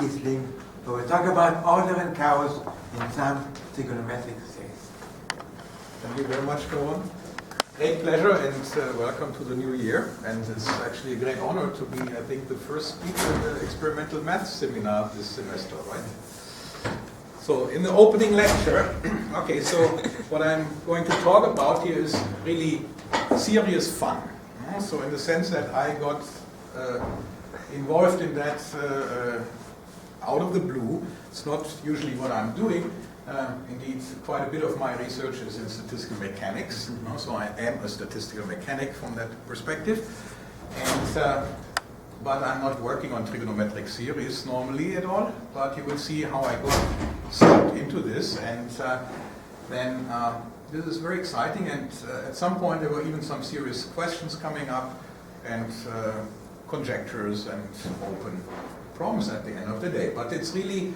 Kiessling, who will talk about order and chaos in some trigonometric series. Thank you very much, Rowan. Great pleasure and welcome to the new year. And it's actually a great honor to be, I think, the first speaker in the experimental math seminar this semester, right? So in the opening lecture, okay, so what I'm going to talk about here is really serious fun. So in the sense that I got involved in that out of the blue. It's not usually what I'm doing. Indeed, quite a bit of my research is in statistical mechanics, so I am a statistical mechanic from that perspective. And but I'm not working on trigonometric series normally at all. But you will see how I got sucked into this, and then this is very exciting. And at some point, there were even some serious questions coming up, and conjectures and open problems at the end of the day. But it's really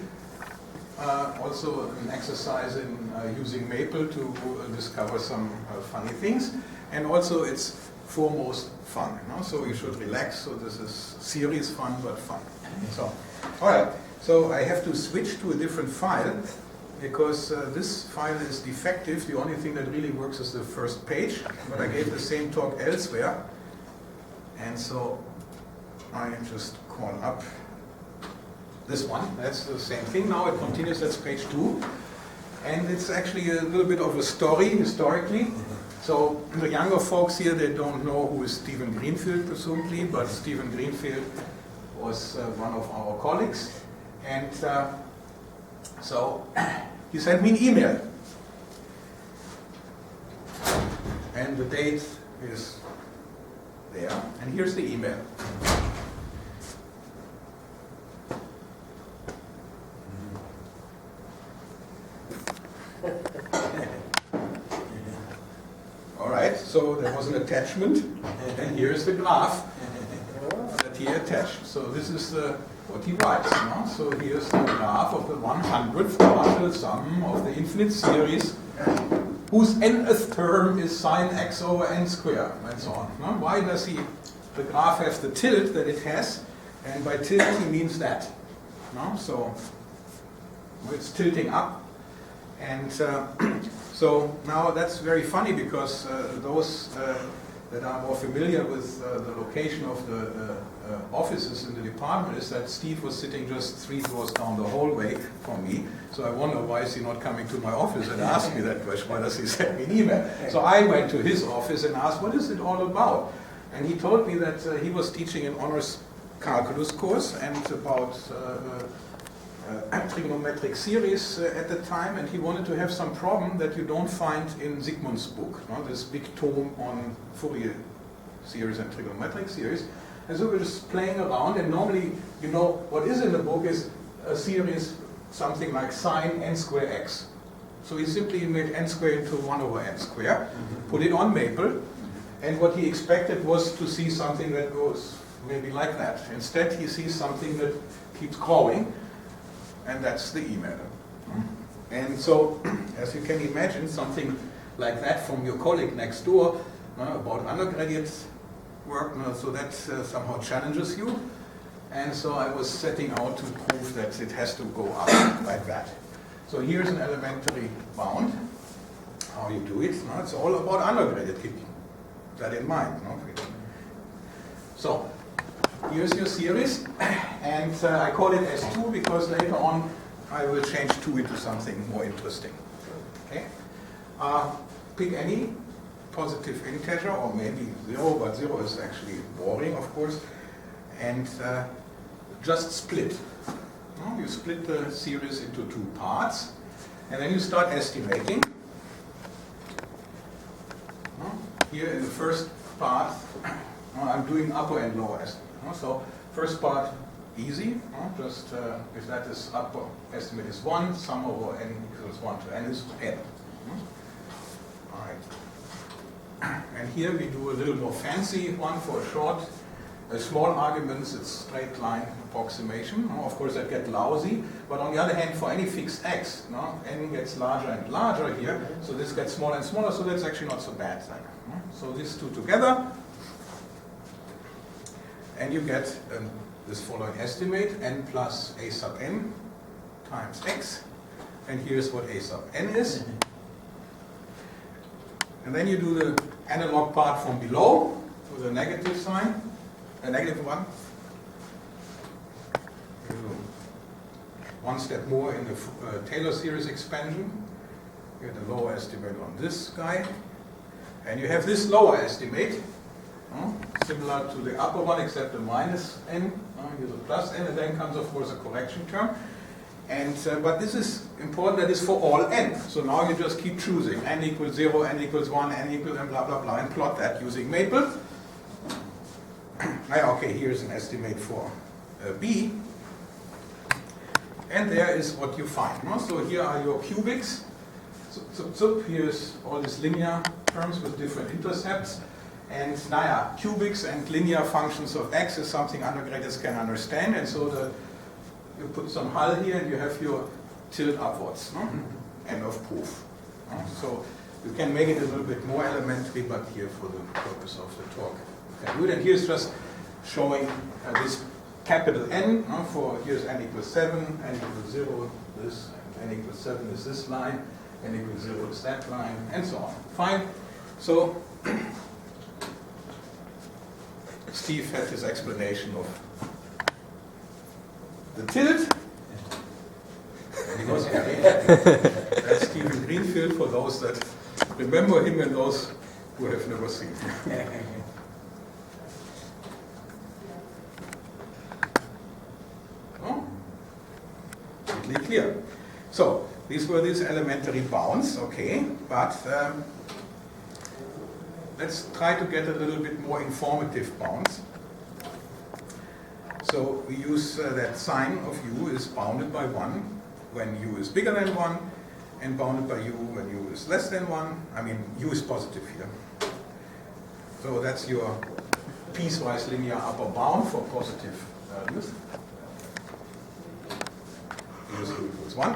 also an exercise in using Maple to discover some funny things, and also it's foremost fun. So you should relax. So this is serious fun, but fun. So, all right. So I have to switch to a different file because this file is defective. The only thing that really works is the first page. But I gave the same talk elsewhere, and so I just call up this one. That's the same thing. Now it continues. That's page 2. And it's actually a little bit of a story historically. So the younger folks here, they don't know who is Stephen Greenfield, presumably, but Stephen Greenfield was one of our colleagues. And so he sent me an email. And the date is there. And here's the email. So there was an attachment, and here's the graph that he attached. So this is what he writes. So here's the graph of the 100th partial sum of the infinite series, whose nth term is sine x over n squared, and so on. Why does the graph have the tilt that it has? And by tilt he means that. So it's tilting up. And so now that's very funny because those that are more familiar with the location of the offices in the department is that Steve was sitting just 3 doors down the hallway from me. So I wonder, why is he not coming to my office and ask me that question? Why does he send me an email? So I went to his office and asked, what is it all about? And he told me that he was teaching an honors calculus course and about trigonometric series at the time, and he wanted to have some problem that you don't find in Zygmund's book, this big tome on Fourier series and trigonometric series. And so we're just playing around, and normally, you know, what is in the book is a series something like sine n square x. So he simply made n squared into 1 over n squared, put it on Maple, and what he expected was to see something that goes maybe like that. Instead, he sees something that keeps growing. And that's the email. And so, as you can imagine, something like that from your colleague next door about undergraduate work, so that somehow challenges you. And so I was setting out to prove that it has to go up like that. So here's an elementary bound. How you do it? It's all about undergraduate. Keep that in mind. So here's your series, and I call it S2 because later on I will change 2 into something more interesting. Okay? Pick any positive integer, or maybe 0, but 0 is actually boring, of course, and just split. You split the series into 2 parts, and then you start estimating. Here in the first part, I'm doing upper and lower estimate. So first part, easy. Just if that is upper estimate is 1, sum over n equals 1 to n is n. All right. And here we do a little more fancy one for short, small arguments. It's straight line approximation. Of course, that gets lousy. But on the other hand, for any fixed x, n gets larger and larger here. So this gets smaller and smaller. So that's actually not so bad then. So these two together. And you get a this following estimate, n plus a sub n times x. And here's what a sub n is. And then you do the analog part from below with a negative sign, a negative 1. You do one step more in the Taylor series expansion. You get a lower estimate on this guy. And you have this lower estimate, similar to the upper one except the minus n. Here's a plus n, and then comes of course a correction term. And but this is important, that is for all n. So now you just keep choosing n equals 0, n equals 1, n equals and blah blah blah, and plot that using Maple. Okay, here's an estimate for b. And there is what you find. So here are your cubics. So here's all these linear terms with different intercepts. And cubics and linear functions of x is something undergraduates can understand. And so you put some hull here and you have your tilt upwards. End of proof. So you can make it a little bit more elementary, but here for the purpose of the talk you can do it. And here's just showing this capital N for here's n equals 7, n equals 0, this, and n equals 7 is this line, n equals 0 is that line, and so on. Fine. So Steve had his explanation of the tilt. And he was very happy. That's Stephen Greenfield for those that remember him and those who have never seen him. Completely clear. So these were these elementary bounds, okay, but let's try to get a little bit more informative bounds. So we use that sign of u is bounded by 1 when u is bigger than 1, and bounded by u when u is less than 1. I mean, u is positive here. So that's your piecewise linear upper bound for positive values. U is u equals 1.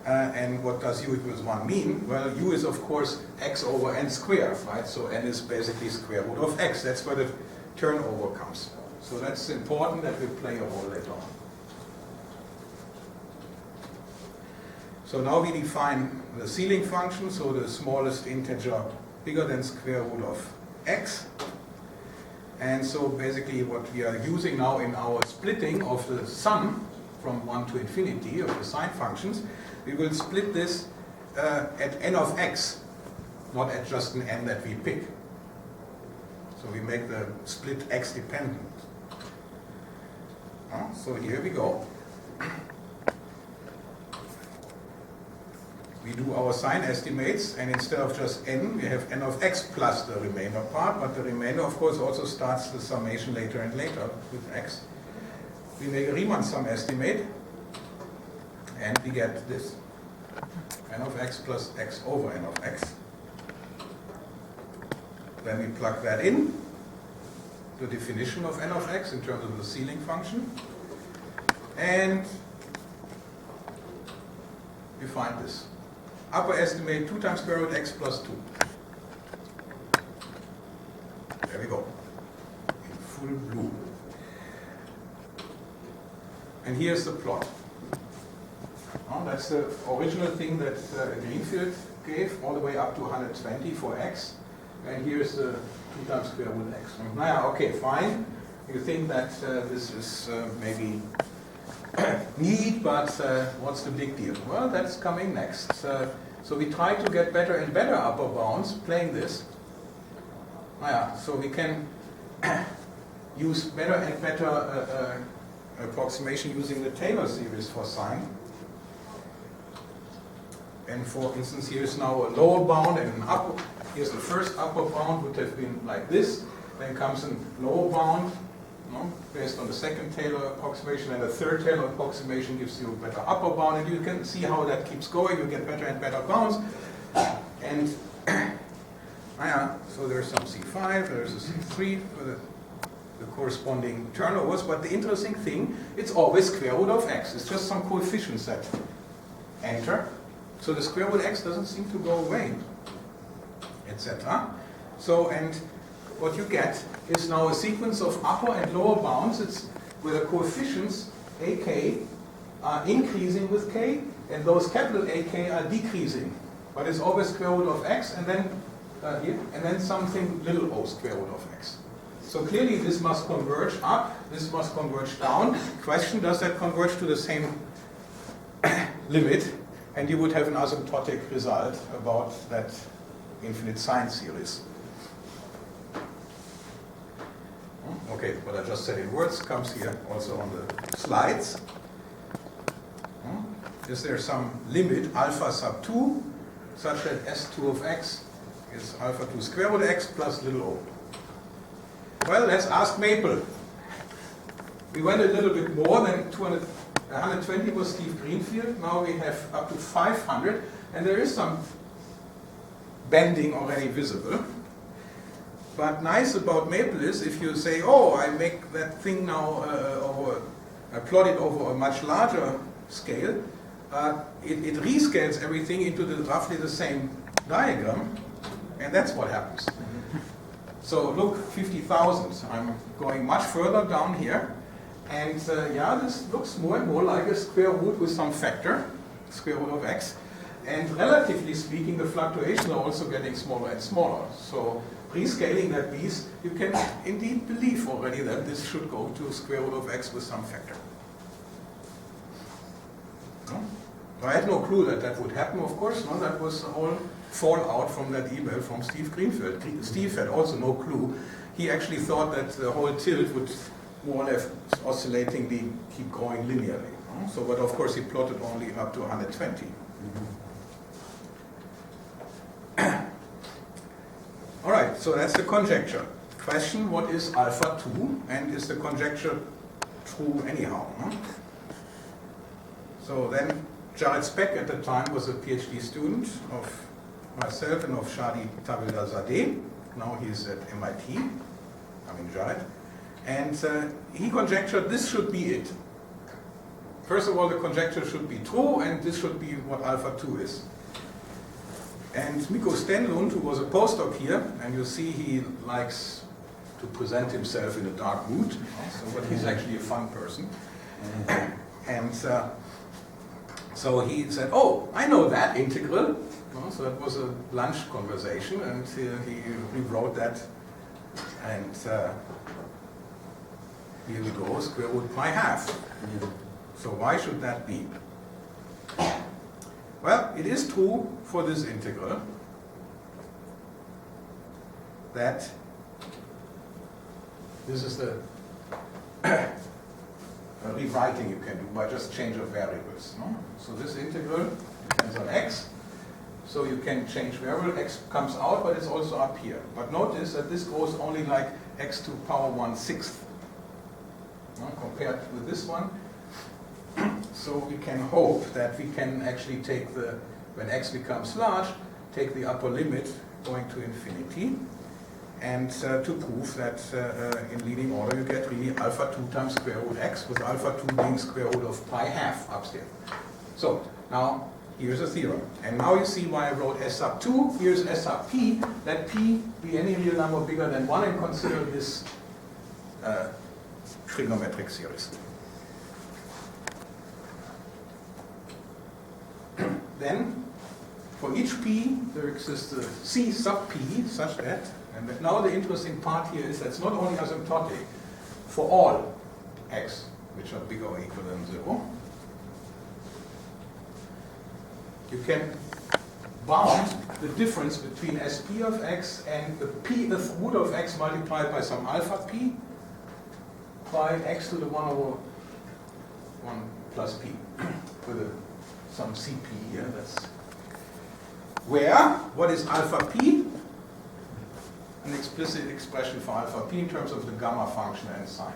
And what does u equals 1 mean? Well, u is of course x over n squared, right? So n is basically square root of x. That's where the turnover comes. So that's important, that will play a role later on. So now we define the ceiling function, so the smallest integer bigger than square root of x. And so basically what we are using now in our splitting of the sum from 1 to infinity of the sine functions, we will split this at n of x, not at just an n that we pick. So we make the split x dependent. So here we go. We do our sine estimates, and instead of just n, we have n of x plus the remainder part, but the remainder of course also starts the summation later and later with x. We make a Riemann sum estimate, and we get this. N of x plus x over n of x. Then we plug that in, the definition of n of x in terms of the ceiling function, and we find this. Upper estimate 2 times square root x plus 2. There we go. In full blue. And here's the plot. That's the original thing that Greenfield gave, all the way up to 120 for x. And here's the 2 times square root x. Okay, fine. You think that this is maybe neat, but what's the big deal? Well, that's coming next. So we try to get better and better upper bounds playing this. So we can use better and better approximation using the Taylor series for sine. And for instance, here's now a lower bound and an upper. Here's the first upper bound, would have been like this. Then comes a lower bound, based on the second Taylor approximation, and the third Taylor approximation gives you a better upper bound, and you can see how that keeps going. You get better and better bounds. And so there's some C5, there's a C3 for the corresponding turnovers, but the interesting thing, it's always square root of x. It's just some coefficients that enter. So the square root x doesn't seem to go away, etc. So, and what you get is now a sequence of upper and lower bounds. It's where the coefficients ak are increasing with k, and those capital AK are decreasing. But it's always square root of x, and then here, and then something little o square root of x. So clearly this must converge up, this must converge down. Question, does that converge to the same limit? And you would have an asymptotic result about that infinite sine series. Okay, what I just said in words comes here also on the slides. Is there some limit alpha sub 2 such that S2 of x is alpha 2 square root x plus little o? Well, let's ask Maple. We went a little bit more than 120 was Steve Greenfield. Now we have up to 500, and there is some bending already visible. But nice about Maple is if you say, oh, I make that thing now, I plot it over a much larger scale, it rescales everything into roughly the same diagram, and that's what happens. So look, 50,000. I'm going much further down here, and yeah, this looks more and more like a square root with some factor, square root of x. And relatively speaking, the fluctuations are also getting smaller and smaller. So rescaling that piece, you can indeed believe already that this should go to square root of x with some factor. No? I had no clue that that would happen, of course. No, that was all fallout from that email from Steve Greenfield. Steve had also no clue. He actually thought that the whole tilt would more or less oscillatingly keep going linearly. No? So, but of course he plotted only up to 120. All right, so that's the conjecture. Question, what is alpha 2, and is the conjecture true anyhow? No? So then Jared Speck at the time was a PhD student of myself and of Shadi Tawilda-Zadeh. Now he's at MIT, Jared. And he conjectured this should be it. First of all, the conjecture should be true, and this should be what alpha 2 is. And Mikko Stenlund, who was a postdoc here, and you see he likes to present himself in a dark mood, but he's actually a fun person. And so he said, oh, I know that integral. So that was a lunch conversation, and he rewrote that. And here we go, square root pi half. So why should that be? Well, it is true for this integral that this is the rewriting you can do by just change of variables. No? So this integral depends on x. So you can change variable, x comes out, but it's also up here. But notice that this goes only like x to the power 1/6 compared with this one. So we can hope that we can actually take when x becomes large, take the upper limit going to infinity, and to prove that in leading order you get really alpha 2 times square root x, with alpha 2 being square root of pi half upstairs. So now here's a theorem. And now you see why I wrote S sub 2, here's S sub p. Let p be any real number bigger than 1 and consider this trigonometric series. Then, for each p, there exists a c sub p such that, and now the interesting part here is that's not only asymptotic for all x, which are bigger or equal than 0. You can bound the difference between sp of x and the pth root of x multiplied by some alpha p by x to the 1 over 1 plus p with some cp here. That's where, what is alpha p? An explicit expression for alpha p in terms of the gamma function and sine.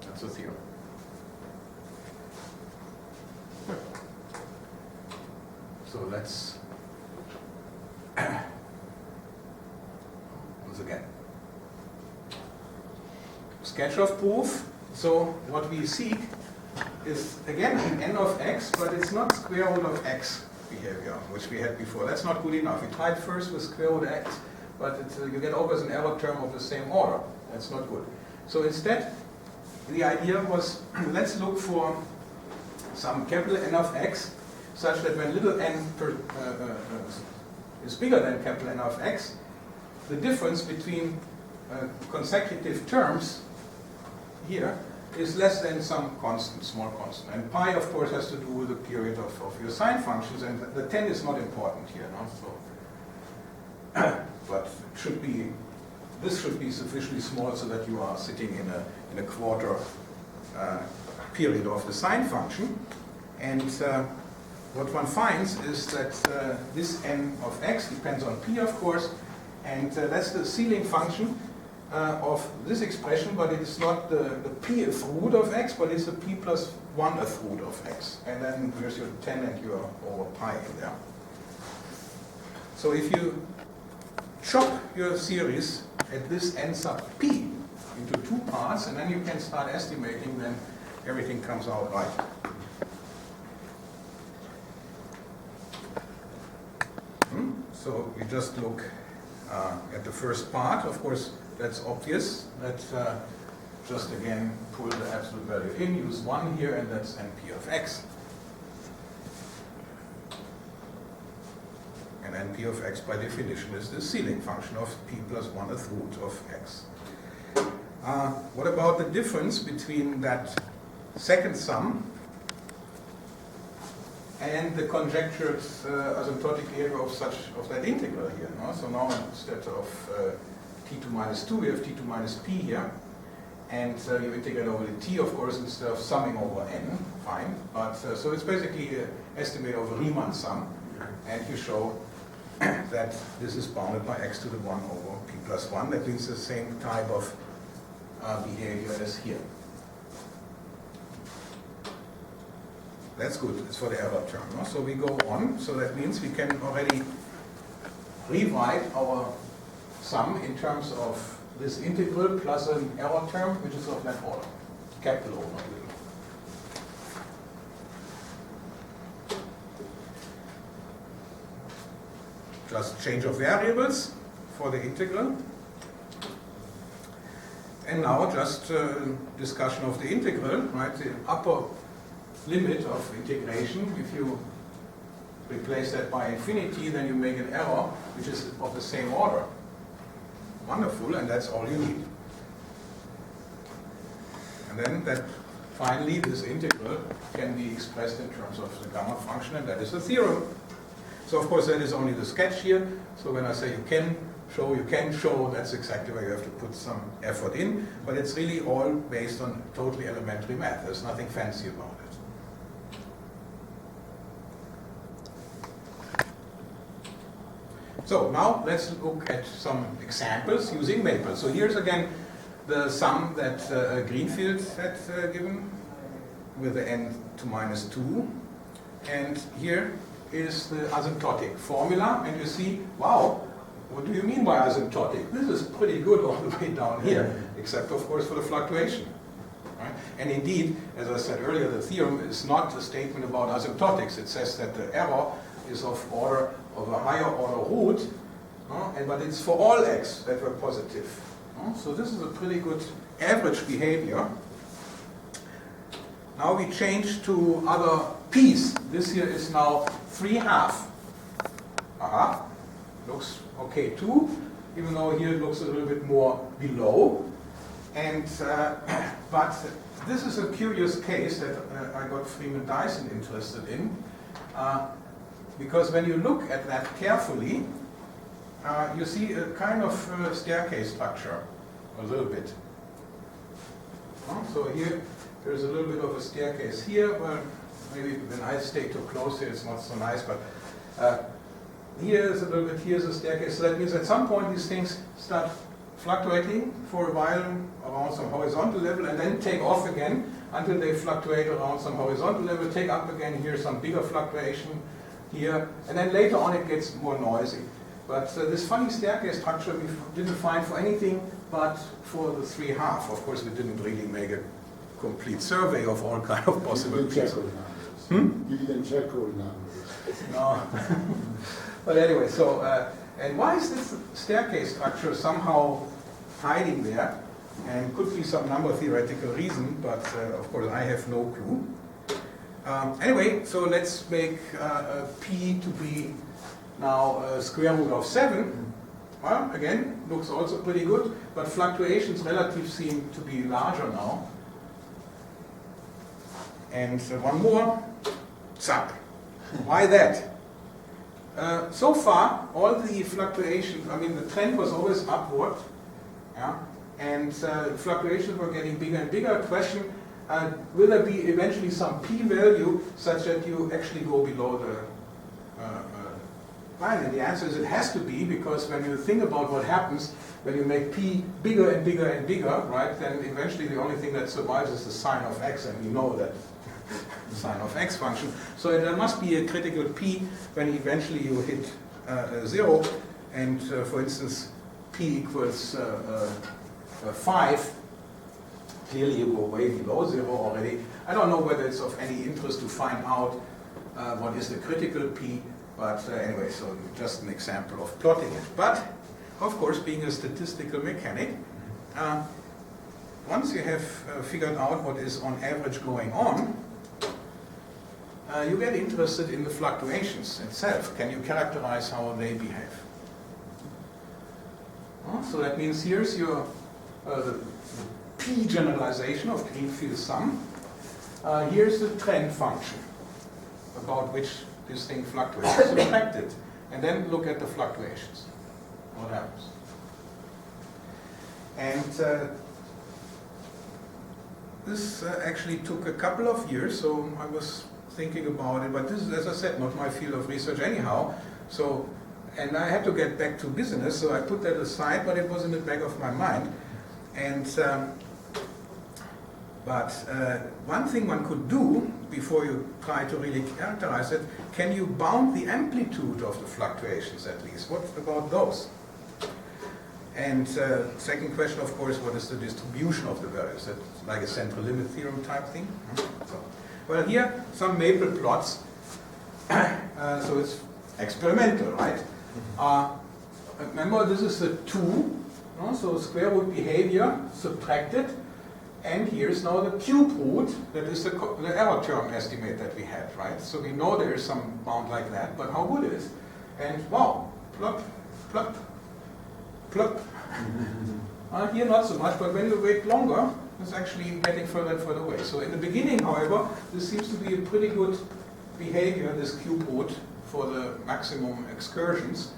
That's a theorem. So let's once again sketch of proof. So what we seek is again an n of x, but it's not square root of x behavior, which we had before. That's not good enough. We tried first with square root x, but you get always an error term of the same order. That's not good. So instead, the idea was, let's look for some capital N of x, such that when little n is bigger than capital N of x, the difference between consecutive terms here is less than some constant, small constant. And pi, of course, has to do with the period of your sine functions, and the 10 is not important here, no? So, but it should be, this should be sufficiently small so that you are sitting in a quarter period of the sine function. And what one finds is that this n of x depends on p, of course, and that's the ceiling function of this expression, but it is not the pth root of x, but it's the p plus 1th root of x. And then there's your 10 and your over pi in there. So if you chop your series at this n sub p into two parts, and then you can start estimating, then everything comes out right. So we just look at the first part. Of course, that's obvious. Let's just again pull the absolute value in, use 1 here, and that's np of x. And np of x by definition is the ceiling function of p plus 1th root of x. What about the difference between that second sum and the conjectured asymptotic area of that integral here? No? So now instead of t2 minus 2, we have t2 minus p here. And you integrate over the t, of course, instead of summing over n, fine. But so it's basically estimate over Riemann sum. And you show that this is bounded by x to the 1 over p plus 1. That means the same type of behavior as here. That's good. It's for the error term. No? So we go on. So that means we can already rewrite our sum in terms of this integral plus an error term, which is of that order, capital O, not little. Just change of variables for the integral. And now just discussion of the integral, right? The upper limit of integration, if you replace that by infinity, then you make an error which is of the same order. Wonderful, and that's all you need. And then that finally this integral can be expressed in terms of the gamma function, and that is the theorem. So of course that is only the sketch here. So when I say you can show, that's exactly where you have to put some effort in, but it's really all based on totally elementary math. There's nothing fancy about it. So now let's look at some examples using Maple. So here's again the sum that Greenfield had given with the n to minus 2. And here is the asymptotic formula. And you see, wow, what do you mean by asymptotic? This is pretty good all the way down here, except of course for the fluctuation. Right? And indeed, as I said earlier, the theorem is not a statement about asymptotics. It says that the error is of a higher order root, but it's for all x that were positive. So this is a pretty good average behavior. Now we change to other p's. This here is now 3/2. Aha, looks okay too, even though here it looks a little bit more below. And but this is a curious case that I got Freeman Dyson interested in. Because when you look at that carefully, you see a kind of staircase structure, a little bit. So here, there's a little bit of a staircase here. Well, maybe when I stay too close here, it's not so nice, but here's a little bit, here's a staircase. So that means at some point these things start fluctuating for a while around some horizontal level and then take off again until they fluctuate around some horizontal level, take up again, here some bigger fluctuation here, and then later on it gets more noisy. But this funny staircase structure we didn't find for anything but for the 3/2. Of course, we didn't really make a complete survey of all kind of possible pieces. You didn't check all numbers. No. But anyway, so And why is this staircase structure somehow hiding there? And could be some number theoretical reason, but of course I have no clue. Anyway, so let's make P to be now square root of 7. Well, again, looks also pretty good, but fluctuations relative seem to be larger now. And one more, zap. Why that? So far, all the fluctuations, I mean, the trend was always upward, yeah? And fluctuations were getting bigger and bigger. Question, will there be eventually some p-value such that you actually go below the line? And the answer is it has to be, because when you think about what happens when you make p bigger and bigger and bigger, right, then eventually the only thing that survives is the sine of x, and we know that sine of x function. So there must be a critical p when eventually you hit 0, and for instance, p equals 5, clearly you go way below 0 already. I don't know whether it's of any interest to find out what is the critical p, but anyway, so just an example of plotting it. But, of course, being a statistical mechanic, once you have figured out what is on average going on, you get interested in the fluctuations itself. Can you characterize how they behave? So that means here's your the p generalization of Greenfield's sum. Here's the trend function about which this thing fluctuates. Subtract it, and then look at the fluctuations. What happens? And this actually took a couple of years, so I was thinking about it, but this is, as I said, not my field of research anyhow. So, and I had to get back to business, so I put that aside, but it was in the back of my mind. And one thing one could do before you try to really characterize it, can you bound the amplitude of the fluctuations at least? What about those? And second question, of course, what is the distribution of the values? Is that like a central limit theorem type thing? So, well, here some maple plots. So it's experimental, right? Remember, this is a 2. So square root behavior subtracted, and here's now the cube root, that is the error term estimate that we had, right? So we know there is some bound like that, but how good is it? And wow, plop, plop, plop. Here not so much, but when you wait longer, it's actually getting further and further away. So in the beginning, however, this seems to be a pretty good behavior, this cube root, for the maximum excursions.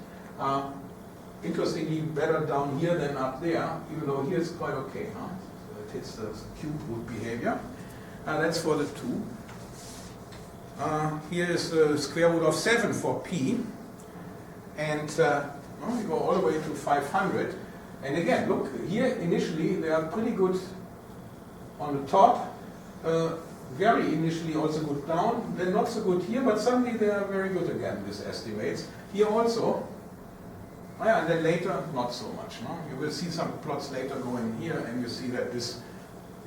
Interestingly, better down here than up there, even though here it's quite okay. Huh? So it hits the cube root behavior. That's for the 2. Here is the square root of 7 for p. And we go all the way to 500. And again, look, here initially they are pretty good on the top. Very initially also good down. They're not so good here, but suddenly they are very good again, these estimates. Here also. And then later, not so much. No? You will see some plots later going here, and you see that this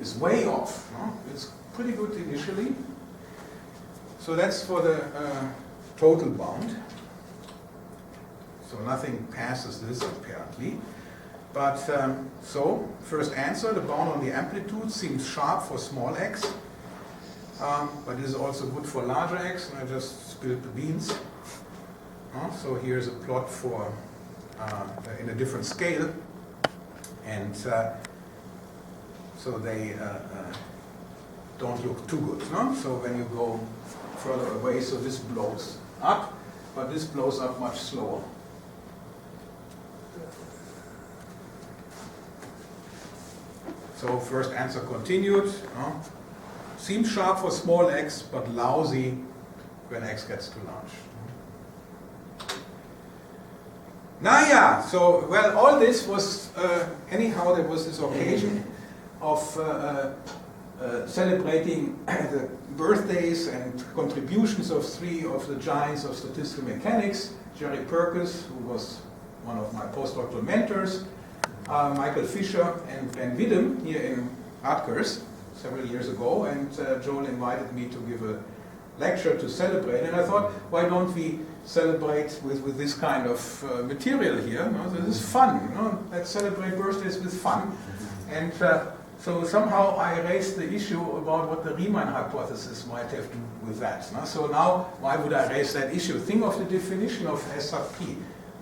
is way off. No? It's pretty good initially. So that's for the total bound. So nothing passes this, apparently. But so, first answer, the bound on the amplitude seems sharp for small x. But it is also good for larger x, and I just spilled the beans. So here's a plot for in a different scale, and so they don't look too good. No? So when you go further away, so this blows up, but this blows up much slower. So first answer continued. Seems sharp for small x, but lousy when x gets too large. Now, yeah, so, well, all this was, anyhow, there was this occasion of celebrating the birthdays and contributions of 3 of the giants of statistical mechanics, Jerry Perkins, who was one of my postdoctoral mentors, Michael Fisher and Ben Widem here in Rutgers several years ago, and Joel invited me to give lecture to celebrate, and I thought, why don't we celebrate with this kind of material here? You know, this is fun. You know? Let's celebrate birthdays with fun. And so somehow I raised the issue about what the Riemann hypothesis might have to do with that. No? So now, why would I raise that issue? Think of the definition of S sub p.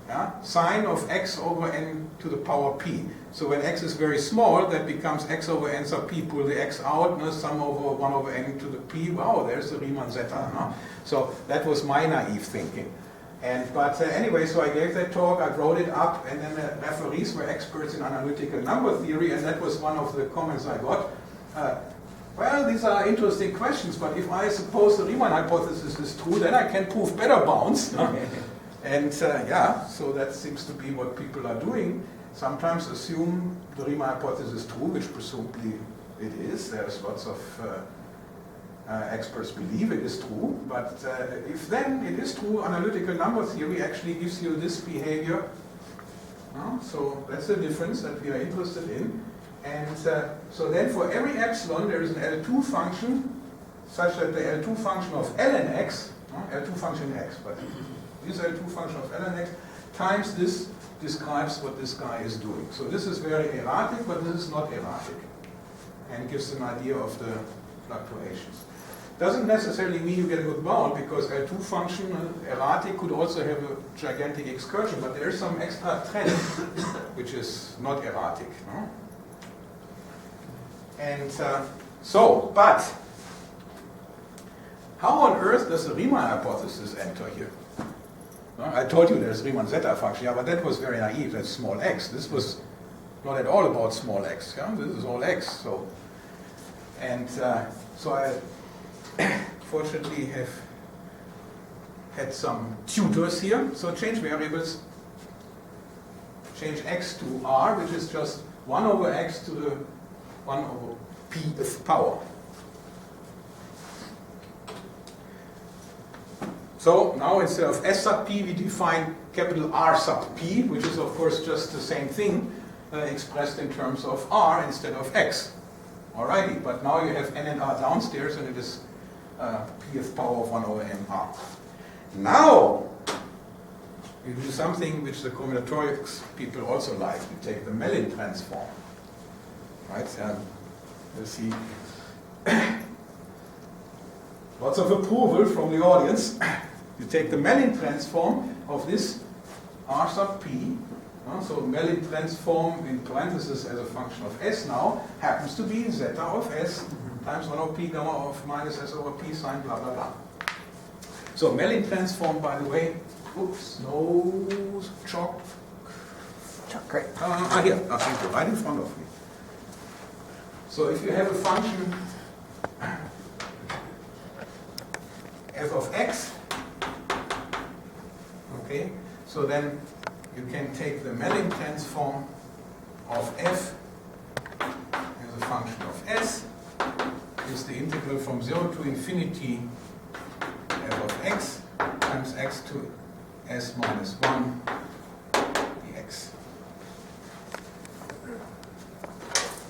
Yeah? Sine of x over n to the power p. So when x is very small, that becomes x over n sub p. Pull the x out, no? Sum over 1 over n to the p. Wow, there's the Riemann zeta. No? So that was my naive thinking. But anyway, so I gave that talk, I wrote it up, and then the referees were experts in analytical number theory, and that was one of the comments I got. Well, these are interesting questions, but if I suppose the Riemann hypothesis is true, then I can prove better bounds. No? And yeah, so that seems to be what people are doing. Sometimes assume the Riemann hypothesis is true, which presumably it is. There's lots of experts believe it is true, but if then it is true, analytical number theory actually gives you this behavior. So that's the difference that we are interested in. And so then for every epsilon there is an L2 function such that the L2 function of ln x, L2 function x, but this L2 function of ln x times this describes what this guy is doing. So this is very erratic, but this is not erratic, and gives an idea of the fluctuations. Doesn't necessarily mean you get a good bound, because L2 function, erratic, could also have a gigantic excursion, but there is some extra trend which is not erratic. No? And but how on earth does the Riemann hypothesis enter here? No? I told you there's Riemann zeta function, yeah, but that was very naive, that's small x. This was not at all about small x, yeah? This is all x. So, and so I fortunately have had some tutors here. So change variables, change x to r, which is just 1 over x to the 1 over pth power. So now instead of s sub p, we define capital R sub p, which is of course just the same thing expressed in terms of r instead of x. Alrighty, but now you have n and r downstairs, and it is pth power of 1 over m r. Now, you do something which the combinatorics people also like. You take the Mellin transform. Right? You see lots of approval from the audience. You take the Mellin transform of this r sub p. So Mellin transform in parentheses as a function of s now happens to be zeta of s times 1 over p gamma of minus s over p sine blah blah blah. So Mellin transform, by the way, oops, no chalk. Chalk, great. Here, thank you, right in front of me. So if you have a function f of x, okay, so then you can take the Mellin transform of f as a function of s, is the integral from 0 to infinity f of x times x to s minus 1 dx.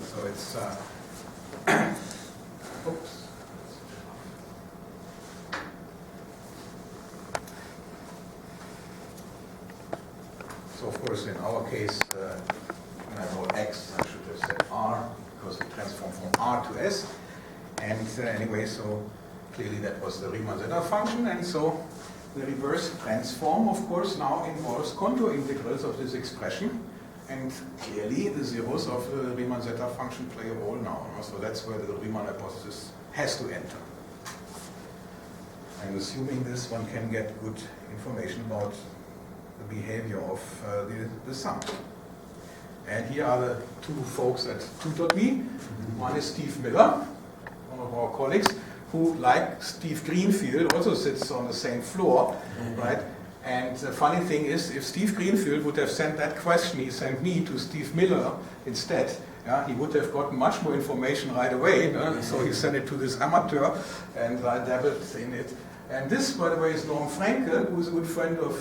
So it's, oops. So of course in our case, when I wrote x, I should have said r, because we transform from r to s. And anyway, so clearly that was the Riemann zeta function, and so the reverse transform, of course, now involves contour integrals of this expression, and clearly the zeros of the Riemann zeta function play a role now. So that's where the Riemann hypothesis has to enter. And assuming this, one can get good information about the behavior of the sum. And here are the two folks that tutored me. One is Steve Miller, one of our colleagues, who, like Steve Greenfield, also sits on the same floor, right? And the funny thing is, if Steve Greenfield would have sent that question he sent me to Steve Miller instead, he would have gotten much more information right away. So he sent it to this amateur, and I dabbled in it. And this, by the way, is Norm Franke, who is a good friend of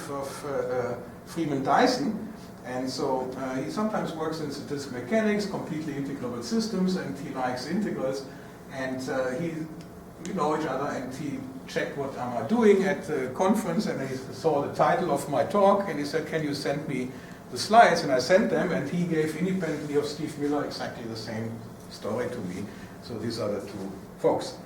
Freeman Dyson. And so he sometimes works in statistical mechanics, completely integrable systems, and he likes integrals. And he we know each other, and he checked what am I doing at the conference, and he saw the title of my talk, and he said, can you send me the slides? And I sent them, and he gave independently of Steve Miller exactly the same story to me. So these are the two folks.